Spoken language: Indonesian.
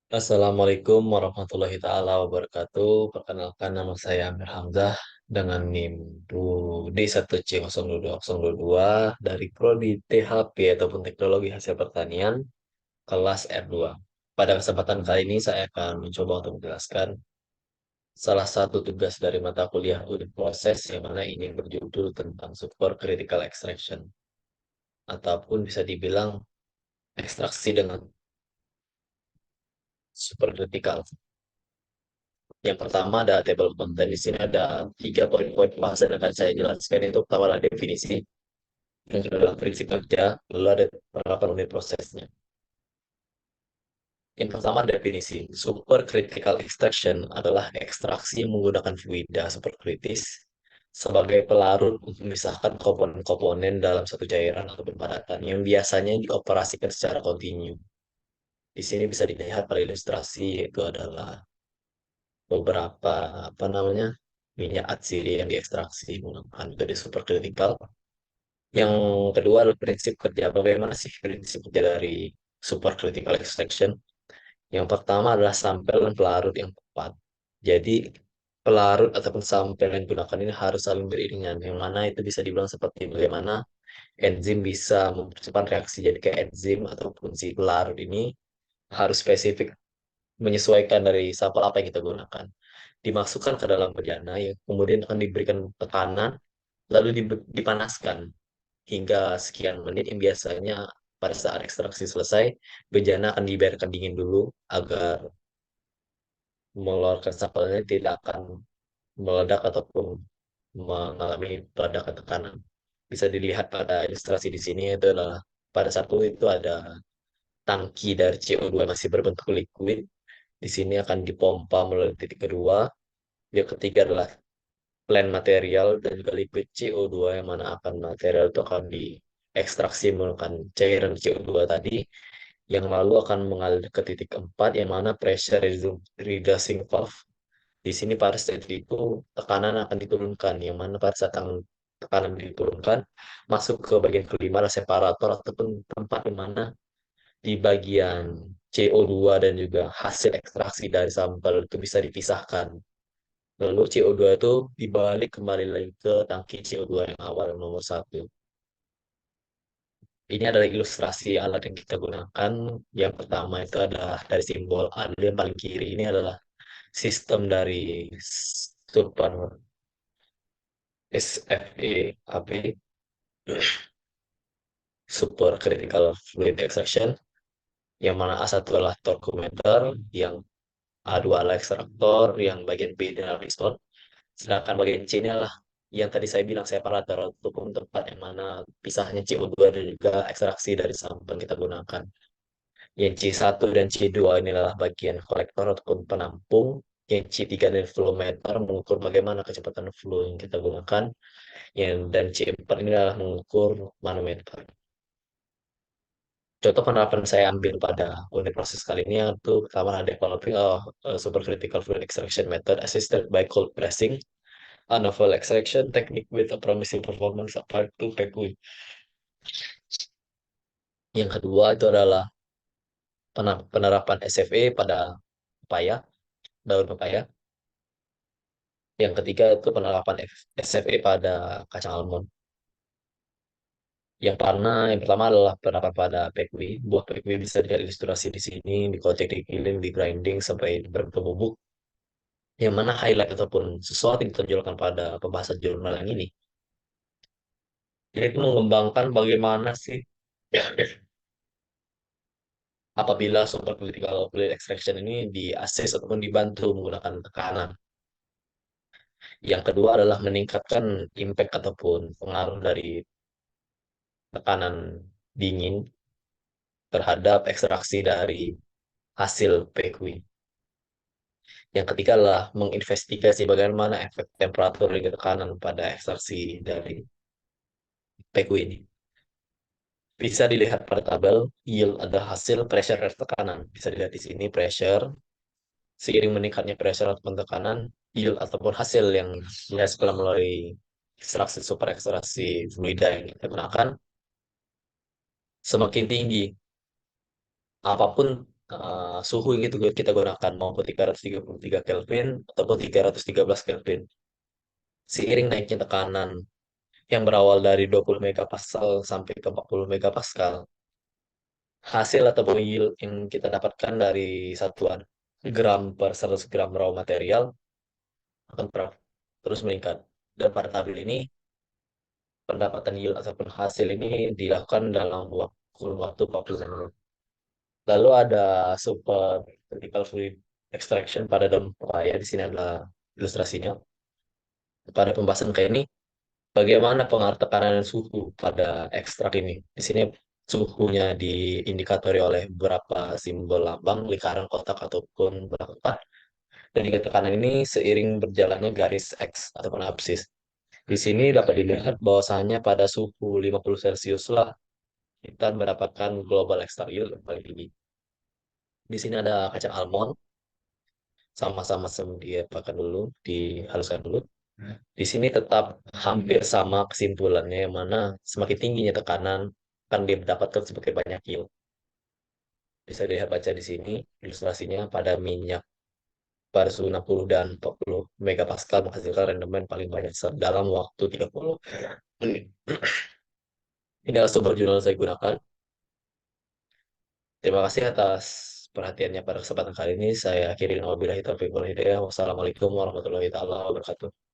Assalamualaikum warahmatullahi taala wabarakatuh. Perkenalkan nama saya Amir Hamzah dengan NIM D1C022022 dari Prodi THP ataupun Teknologi Hasil Pertanian kelas R2. Pada kesempatan kali ini saya akan mencoba untuk menjelaskan salah satu tugas dari mata kuliah unit proses yang mana ini berjudul tentang super critical extraction ataupun bisa dibilang ekstraksi dengan super critical. Yang pertama ada table content. Di sini ada tiga poin-poin pembahasan yang akan saya jelaskan. Itu pertama adalah definisi, yang kedua adalah prinsip kerja, lalu ada penerapan unit prosesnya. Yang pertama definisi. Super critical extraction adalah ekstraksi menggunakan fluida superkritis sebagai pelarut untuk memisahkan komponen-komponen dalam satu cairan atau padatan yang biasanya dioperasikan secara kontinu. Di sini bisa dilihat pada ilustrasi yaitu adalah beberapa minyak atsiri yang diekstraksi menggunakan metode superkritikal. Yang kedua adalah prinsip kerja. Bagaimana sih prinsip kerja dari supercritical extraction? Yang pertama adalah sampel dan pelarut yang tepat. Jadi pelarut ataupun sampel yang digunakan ini harus saling beriringan, yang mana itu bisa dibilang seperti bagaimana enzim bisa mempercepat reaksi. Jadi kayak enzim ataupun si pelarut ini harus spesifik menyesuaikan dari sampel apa yang kita gunakan. Dimasukkan ke dalam bejana yang kemudian akan diberikan tekanan lalu dipanaskan hingga sekian menit yang biasanya pada saat ekstraksi selesai, bejana akan dibiarkan dingin dulu agar mengeluarkan sampelnya tidak akan meledak ataupun mengalami peledakan tekanan. Bisa dilihat pada ilustrasi di sini itu adalah pada satu itu ada tangki dari CO2 masih berbentuk liquid. Di sini akan dipompa melalui titik kedua. Yang ketiga adalah plan material dan juga liquid CO2 yang mana akan material itu akan diekstraksi menggunakan cairan CO2 tadi yang lalu akan mengalir ke titik keempat yang mana pressure reducing valve. Di sini pada saat itu tekanan akan diturunkan yang mana pada saat tekanan diturunkan masuk ke bagian kelima adalah separator ataupun tempat di mana di bagian CO2 dan juga hasil ekstraksi dari sampel itu bisa dipisahkan. Lalu CO2 itu dibalik kembali lagi ke tangki CO2 yang awal yang nomor satu. Ini adalah ilustrasi alat yang kita gunakan. Yang pertama itu adalah dari simbol A, yang paling kiri ini adalah sistem dari super SFE AP, Super Critical Fluid Extraction, yang mana A1 adalah torquemeter, yang A2 adalah ekstraktor, yang bagian B adalah piston. Sedangkan bagian C ini adalah yang tadi saya bilang separator ataupun tempat yang mana pisahnya CO2 dan juga ekstraksi dari sampel yang kita gunakan. Yang C1 dan C2 ini adalah bagian kolektor ataupun penampung. Yang C3 dan flow meter mengukur bagaimana kecepatan flow yang kita gunakan. Dan C4 ini adalah mengukur manometer. Contoh penerapan saya ambil pada unit proses kali ini yaitu pertama ada developing a supercritical fluid extraction method assisted by cold pressing, a novel extraction technique with a promising performance apart to PQI. Yang kedua itu adalah penerapan SFE pada pepaya, daun pepaya. Yang ketiga itu penerapan SFE pada kacang almond. Yang pertama adalah penerapan pada PQI. Buah PQI bisa dilihat ilustrasi di sini, dikocek, digiling, di grinding sampai berbentuk bubuk. Yang mana highlight ataupun sesuatu yang ditonjolkan pada pembahasan jurnal yang ini. Yaitu mengembangkan bagaimana sih apabila supercritical fluid extraction ini di-assess ataupun dibantu menggunakan tekanan. Yang kedua adalah meningkatkan impact ataupun pengaruh dari tekanan dingin terhadap ekstraksi dari hasil PQI. Yang ketiga adalah menginvestigasi bagaimana efek temperatur dan tekanan pada ekstraksi dari PQI ini. Bisa dilihat pada tabel, yield adalah hasil pressure dan tekanan. Bisa dilihat di sini pressure, seiring meningkatnya pressure ataupun tekanan, yield ataupun hasil yang dihasilkan melalui ekstraksi super ekstraksi fluida yang kita gunakan semakin tinggi. Apapun suhu yang kita gunakan maupun 333 Kelvin ataupun 313 Kelvin. Seiring naiknya tekanan yang berawal dari 20 megapascal sampai ke 40 megapascal, hasil atau yield yang kita dapatkan dari satuan gram per 100 gram raw material akan terus meningkat. Dan pada tabel ini, pendapatan yield ataupun hasil ini dilakukan dalam waktu 40 menit. Lalu ada super critical fluid extraction pada daun pepaya. Di sini adalah ilustrasinya. Pada pembahasan kayak ini, bagaimana pengaruh tekanan dan suhu pada ekstrak ini? Di sini suhunya diindikatori oleh beberapa simbol lambang, lingkaran, kotak, ataupun berapa. Dan juga tekanan ini seiring berjalannya garis X ataupun absis. Di sini dapat dilihat bahwasanya pada suhu 50 Celcius lah kita mendapatkan global extract yield yang paling tinggi. Di sini ada kacang almond, sama-sama diapakan dulu, dihaluskan dulu. Di sini tetap hampir sama kesimpulannya, yang mana semakin tingginya tekanan akan didapatkan semakin banyak yield. Bisa dilihat baca di sini ilustrasinya pada minyak pada suhu 60 dan 40 megapascal menghasilkan rendemen paling banyak dalam waktu 30 menit. Ini adalah sumber jurnal yang saya gunakan. Terima kasih atas perhatiannya pada kesempatan kali ini. Saya akhiri wabillahi taufiq wal hidayah. Wassalamualaikum warahmatullahi taala wabarakatuh.